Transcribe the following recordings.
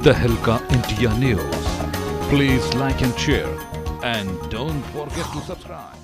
तहलका India news. Please like and share and don't forget to subscribe.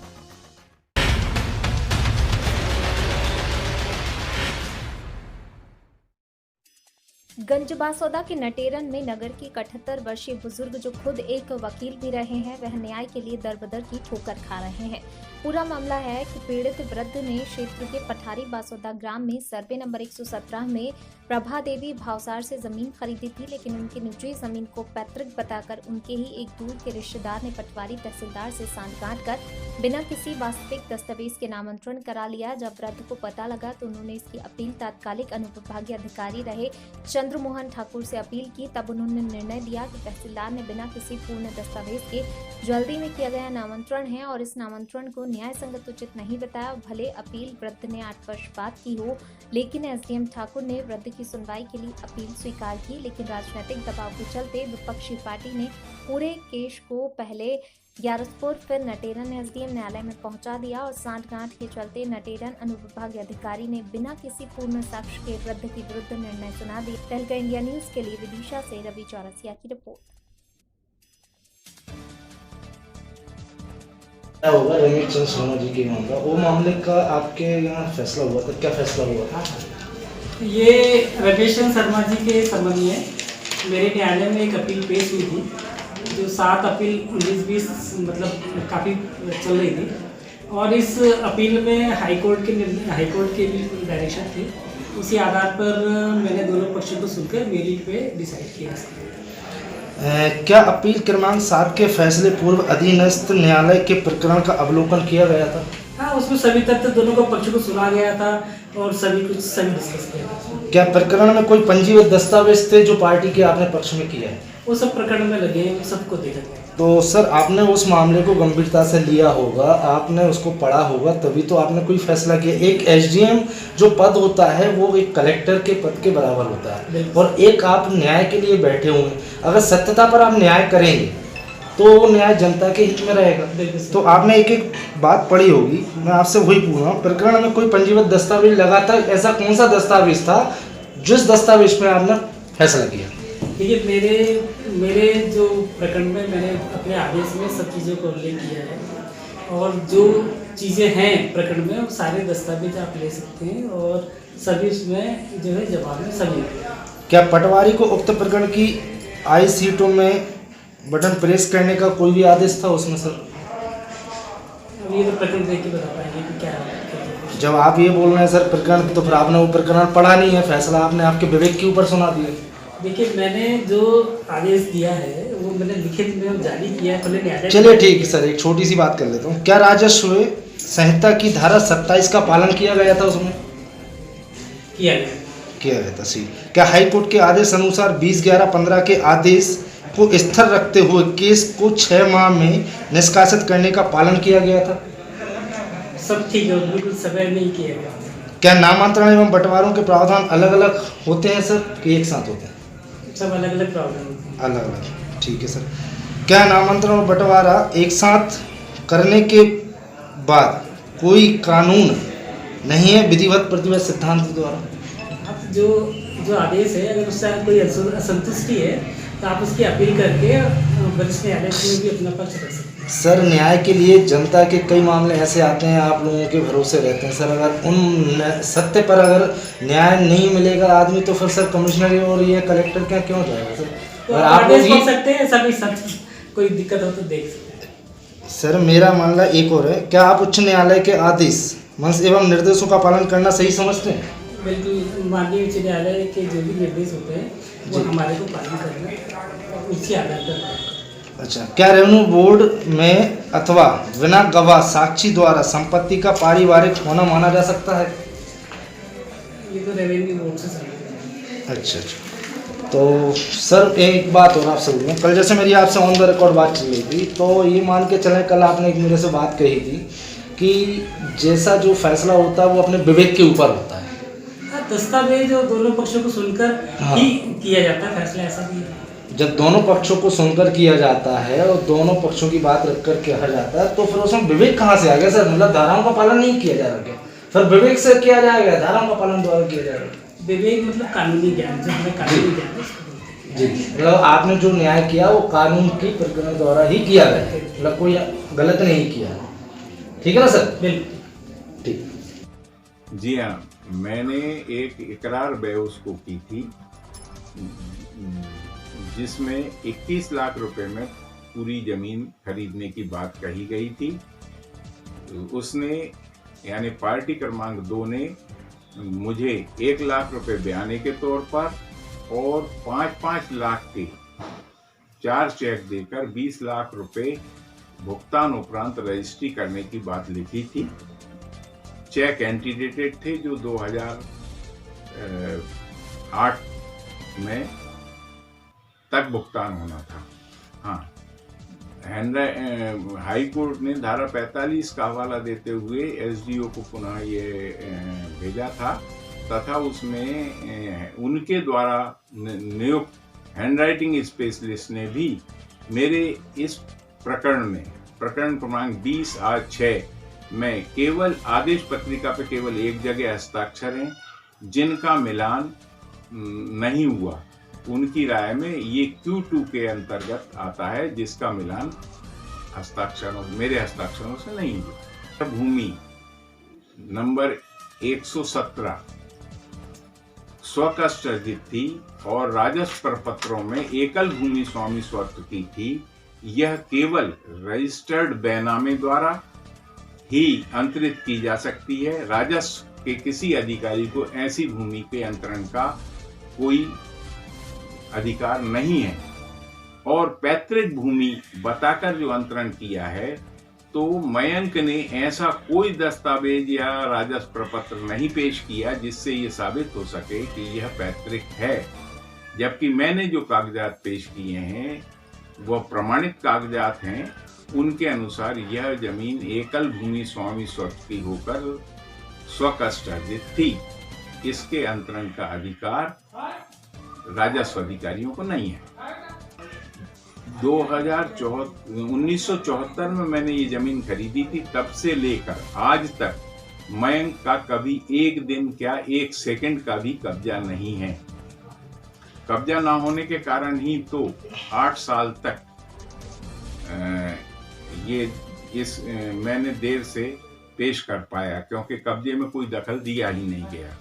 Ganjbasoda के नटेरन में नगर के 78 वर्षीय बुजुर्ग जो खुद एक वकील भी रहे हैं, वह न्याय के लिए दर-बदर की ठोकर खा रहे हैं। पूरा मामला है कि पीड़ित वृद्ध ने क्षेत्र के पठारी बासौदा ग्राम में सर्वे नंबर 117 में प्रभा देवी भावसार से जमीन खरीदी थी, लेकिन उनकी निजी जमीन को पैतृक बताकर उनके ही एक दूर के रिश्तेदार ने पटवारी तहसीलदार से सांठगांठ कर बिना किसी वास्तविक दस्तावेज के नामांतरण करा लिया। जब वृद्ध को पता लगा तो उन्होंने इसकी अपील तात्कालिक अनुविभागीय अधिकारी रहे चंद्रमोहन ठाकुर से अपील की। तब उन्होंने निर्णय दिया कि तहसीलदार ने बिना किसी पूर्ण दस्तावेज के जल्दी में किया गया नामांतरण है और इस नामांतरण को न्याय संगत उचित नहीं बताया। भले अपील वृद्ध ने 8 वर्ष बाद की हो, लेकिन एसडीएम ठाकुर ने वृद्ध की सुनवाई के लिए अपील स्वीकार की, लेकिन राजनीतिक दबाव के चलते विपक्षी पार्टी ने पूरे केस को पहले ग्यारसपुर फिर नटेरन एसडीएम न्यायालय में पहुंचा दिया और सांठगांठ के चलते नटेरन अनुविभागीय अधिकारी ने बिना किसी पूर्ण साक्ष्य के वृद्ध के विरुद्ध निर्णय सुना दिया। तहलका इंडिया न्यूज के लिए विदिशा से रवि चौरसिया की रिपोर्ट। क्या होगा रमेश चंद्र शर्मा जी के मामला, वो मामले का आपके यहाँ फैसला हुआ था, क्या फैसला हुआ था? ये रमेश चंद्र शर्मा जी के संबंध में मेरे न्यायालय में एक अपील पेश हुई थी, जो 7 अपील 19-20 मतलब काफ़ी चल रही थी, और इस अपील में हाईकोर्ट के भी डायरेक्शन थे। उसी आधार पर मैंने दोनों पक्षों को सुनकर मेरिट पे डिसाइड किया। क्या अपील क्रमांक 7 के फैसले पूर्व अधीनस्थ न्यायालय के प्रकरण का अवलोकन किया गया था? हाँ, उसमें सभी तथ्य दोनों को पक्षों को सुना गया था और सभी डिस्कस किया था। क्या प्रकरण में कोई पंजीबद्ध दस्तावेज थे जो पार्टी के आपने पक्ष में किया है? वो सब प्रकरण में लगे हैं, सबको देखा गया। तो सर, आपने उस मामले को गंभीरता से लिया होगा, आपने उसको पढ़ा होगा, तभी तो आपने कोई फैसला किया। एक एसडीएम जो पद होता है वो एक कलेक्टर के पद के बराबर होता है, और एक आप न्याय के लिए बैठे हुए हैं। अगर सत्यता पर आप न्याय करेंगे तो न्याय जनता के हित में रहेगा। तो आपने एक बात पढ़ी होगी, मैं आपसे वही पूछ रहा हूँ, प्रकरण में कोई पंजीबद्ध दस्तावेज लगा था, ऐसा कौन सा दस्तावेज था जिस दस्तावेज पे आपने फैसला किया? देखिए, मेरे जो प्रकरण में मैंने अपने आदेश में सब चीज़ों को उल्लेख किया है, और जो चीज़ें हैं प्रकरण में वो सारे दस्तावेज आप ले सकते हैं, और सभी उसमें जो है जवाब में सभी। क्या पटवारी को उक्त प्रकरण की आई सीटों में बटन प्रेस करने का कोई भी आदेश था उसमें सर? ये तो प्रकरण देख के बता पाएंगे कि क्या है। जब आप ये बोल रहे हैं सर प्रकरण, तो फिर आपने वो प्रकरण पढ़ा नहीं है, फैसला आपने आपके विवेक के ऊपर सुना दिया। देखिए, मैंने जो आदेश दिया है वो मैंने लिखित में जारी किया है, पहले न्यायालय। चलिए ठीक है सर, एक छोटी सी बात कर लेता हूँ। क्या राजस्व संहिता की धारा 27 का पालन किया गया था उसमें? किया गया था सी। क्या हाईकोर्ट के आदेश अनुसार 20/11/15 के आदेश को स्थिर रखते हुए केस को 6 माह में निष्कासित करने का पालन किया गया था? सब ठीक है, बिल्कुल समय नहीं किया गया। क्या नामांतरण एवं बंटवारों के प्रावधान अलग अलग होते हैं सर कि एक साथ होते हैं? सब अलग अलग प्रावधान होते हैं। अलग अलग, ठीक है सर। क्या नामांतरण और बंटवारा एक साथ करने के बाद कोई कानून नहीं है विधिवत प्रतिवत सिद्धांत द्वारा? अब जो आदेश है, अगर उससे कोई असंतुष्टि है तो आप उसकी अपील करके वरिष्ठ न्यायालय में भी अपना पक्ष रख सकते हैं। सर, न्याय के लिए जनता के कई मामले ऐसे आते हैं, आप लोगों के भरोसे रहते हैं सर। अगर उन सत्य पर अगर न्याय नहीं मिलेगा आदमी, तो फिर सर कमिश्नर और ये कलेक्टर क्या क्यों जाएगा सर? तो आप देख सकते हैं, सभी कोई दिक्कत हो तो देख सकते हैं। सर, मेरा मामला एक और है, क्या आप उच्च न्यायालय के आदेश मंश एवं निर्देशों का पालन करना सही समझते हैं? बिल्कुल, माननीय उच्च न्यायालय के जो भी निर्देश होते हैं वो हमारे को पालन करना, उसी आधार पर। अच्छा, क्या रेवेन्यू बोर्ड में अथवा बिना गवाह साक्षी द्वारा संपत्ति का पारिवारिक होना माना जा सकता है? ये तो रेवेन्यू बोर्ड से संबंधित है। अच्छा, तो सर एक बात और आपसे बोलूँ, कल जैसे मेरी आपसे ऑन द रिकॉर्ड बात चल रही थी, तो ये मान के चलें कल आपने एक मेरे से बात कही थी कि जैसा जो फैसला होता है वो अपने विवेक के ऊपर होता है। दस्तावेज और दोनों पक्षों को सुनकर ही किया जाता है फैसला, ऐसा भी है। जब दोनों पक्षों को सुनकर किया जाता है और दोनों पक्षों की बात रखकर किया जाता है, तो फिर उसमें विवेक कहाँ से आ गया सर? मतलब धाराओं का पालन नहीं किया जा रहा, फिर विवेक से किया जाएगा, धाराओं का पालन द्वारा किया जाएगा। विवेक मतलब कानूनी ज्ञान, जो हमें कानूनी ज्ञान है। जी, मतलब आपने जो न्याय किया वो कानून की प्रक्रिया द्वारा ही किया गया है, मतलब कोई गलत नहीं किया। ठीक है ना सर? बिल्कुल। ठीक। जी हाँ, मैंने एक इकरार बेउस को की थी जिसमें 21 लाख रुपए में पूरी जमीन खरीदने की बात कही गई थी। उसने यानी पार्टी क्रमांक 2 ने मुझे 1 लाख रुपए बयाने के तौर पर और 5-5 लाख के 4 चेक देकर 20 लाख रुपए भुगतान उपरांत रजिस्ट्री करने की बात लिखी थी। चेक एंटीडेटेड थे जो 2008 में तक भुगतान होना था। हाँ, हाई कोर्ट ने धारा 45 का हवाला देते हुए एसडीओ को पुनः ये भेजा था तथा उसमें उनके द्वारा नियुक्त हैंडराइटिंग स्पेशलिस्ट ने भी मेरे इस प्रकरण में प्रकरण क्रमांक 20/6 में केवल आदेश पत्रिका पे केवल एक जगह हस्ताक्षर हैं जिनका मिलान नहीं हुआ। उनकी राय में ये Q2 के अंतर्गत आता है जिसका मिलान मेरे हस्ताक्षरों से नहीं हुआ। भूमि नंबर 117 स्वकष्ट अर्जित थी और राजस्व प्रपत्रों में एकल भूमि स्वामी स्वत्व की थी। यह केवल रजिस्टर्ड बैनामे द्वारा ही अंतरित की जा सकती है। राजस्व के किसी अधिकारी को ऐसी भूमि के अंतरण का कोई अधिकार नहीं है और पैतृक भूमि बताकर जो अंतरण किया है तो मयंक ने ऐसा कोई दस्तावेज या राजस्व प्रपत्र नहीं पेश किया जिससे ये साबित हो सके कि यह पैतृक है, जबकि मैंने जो कागजात पेश किए हैं वह प्रमाणित कागजात हैं। उनके अनुसार यह जमीन एकल भूमि स्वामी स्वत्व की होकर स्वकष्ट अर्जित थी। इसके अंतरण का अधिकार राजस्व अधिकारियों को नहीं है। 1974 में मैंने ये जमीन खरीदी थी, तब से लेकर आज तक मयंक का कभी एक दिन क्या एक सेकंड का भी कब्जा नहीं है। कब्जा ना होने के कारण ही तो 8 साल तक मैंने देर से पेश कर पाया क्योंकि कब्जे में कोई दखल दिया ही नहीं गया।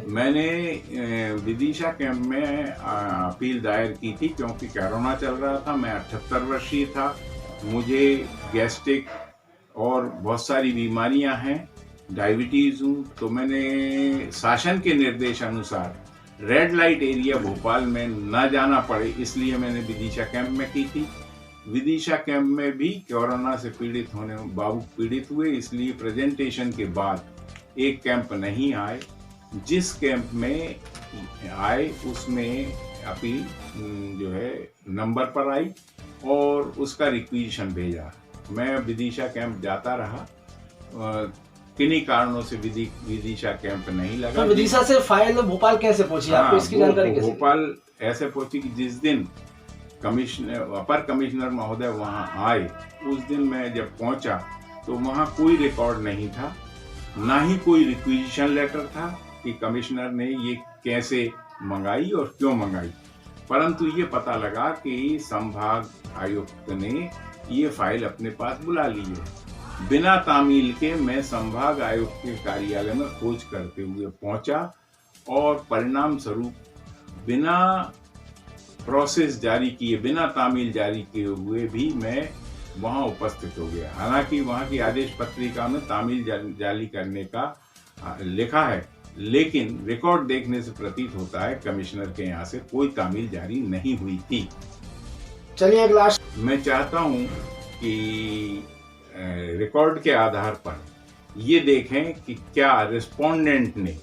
मैंने विदिशा कैंप में अपील दायर की थी क्योंकि कोरोना चल रहा था। मैं 78 वर्षीय था, मुझे गैस्ट्रिक और बहुत सारी बीमारियां हैं, डायबिटीज हूँ, तो मैंने शासन के निर्देश अनुसार रेड लाइट एरिया भोपाल में न जाना पड़े इसलिए मैंने विदिशा कैंप में की थी। विदिशा कैंप में भी कोरोना से पीड़ित होने बाबू पीड़ित हुए, इसलिए प्रेजेंटेशन के बाद एक कैंप नहीं आए। जिस कैंप में आए उसमें अपील जो है नंबर पर आई और उसका रिक्वेजिशन भेजा। मैं विदिशा कैंप जाता रहा, किन्हीं कारणों से विदिशा कैंप नहीं लगा। तो विदिशा से फाइल भोपाल कैसे पहुंची? आपको इसकी जानकारी कैसे? भोपाल ऐसे पहुंची कि जिस दिन अपर कमिश्नर महोदय वहां आए उस दिन मैं जब पहुंचा तो वहां कोई रिकॉर्ड नहीं था, ना ही कोई रिक्वेजिशन लेटर था कि कमिश्नर ने ये कैसे मंगाई और क्यों मंगाई। परंतु ये पता लगा कि संभाग आयुक्त ने ये फाइल अपने पास बुला ली है। बिना तामील के मैं संभाग आयुक्त के कार्यालय में खोज करते हुए पहुंचा और परिणाम स्वरूप बिना प्रोसेस जारी किए, बिना तामील जारी किए हुए भी मैं वहां उपस्थित हो गया। हालांकि वहां की आदेश पत्रिका में तामील जारी करने का लिखा है, लेकिन रिकॉर्ड देखने से प्रतीत होता है कमिश्नर के यहाँ से कोई तामील जारी नहीं हुई थी। चलिए अगला। मैं चाहता हूं कि रिकॉर्ड के आधार पर ये देखें कि क्या रिस्पोंडेंट ने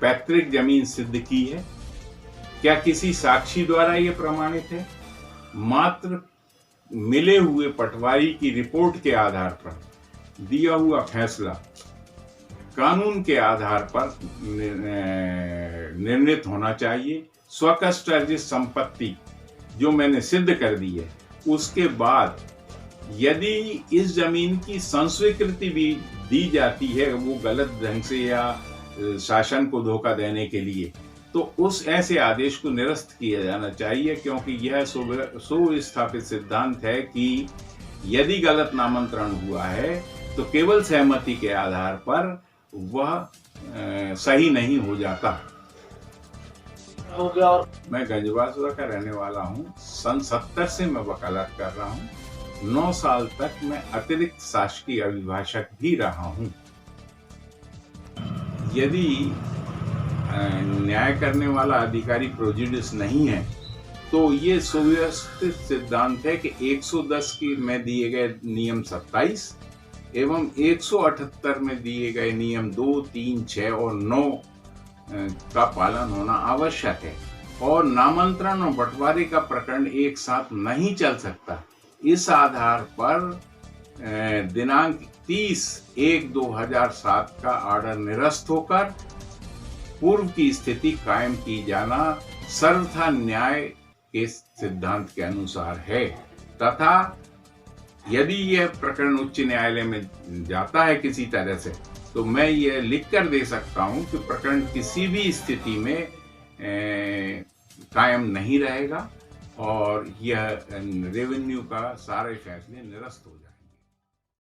पैतृक जमीन सिद्ध की है, क्या किसी साक्षी द्वारा ये प्रमाणित है। मात्र मिले हुए पटवारी की रिपोर्ट के आधार पर दिया हुआ फैसला कानून के आधार पर निर्णीत होना चाहिए। स्वकष्ट अर्जित संपत्ति जो मैंने सिद्ध कर दी है, उसके बाद यदि इस जमीन की संस्वीकृति भी दी जाती है वो गलत ढंग से या शासन को धोखा देने के लिए, तो उस ऐसे आदेश को निरस्त किया जाना चाहिए, क्योंकि यह सुस्थापित सिद्धांत है कि यदि गलत नामांतरण हुआ है तो केवल सहमति के आधार पर वह सही नहीं हो जाता। हो गया। और मैं गंजबासुरा का रहने वाला हूँ। सन 70 से मैं वकालत कर रहा हूँ। 9 साल तक मैं अतिरिक्त शासकीय अभिभाषक भी रहा हूँ। यदि न्याय करने वाला अधिकारी प्रोजुडिस नहीं है तो ये सुव्यवस्थित सिद्धांत है कि 110 में दिए गए नियम 27 एवं 178 में दिए गए नियम 2, 3, 6 और 9 का पालन होना आवश्यक है, और नामांतरण और बंटवारे का प्रकरण एक साथ नहीं चल सकता। इस आधार पर दिनांक 30/1/2007 का ऑर्डर निरस्त होकर पूर्व की स्थिति कायम की जाना सर्वथा न्याय के सिद्धांत के अनुसार है, तथा यदि यह प्रकरण उच्च न्यायालय में जाता है किसी तरह से, तो मैं यह लिख कर दे सकता हूं कि प्रकरण किसी भी स्थिति में कायम नहीं रहेगा और यह रेवेन्यू का सारे फैसले निरस्त हो जाएंगे।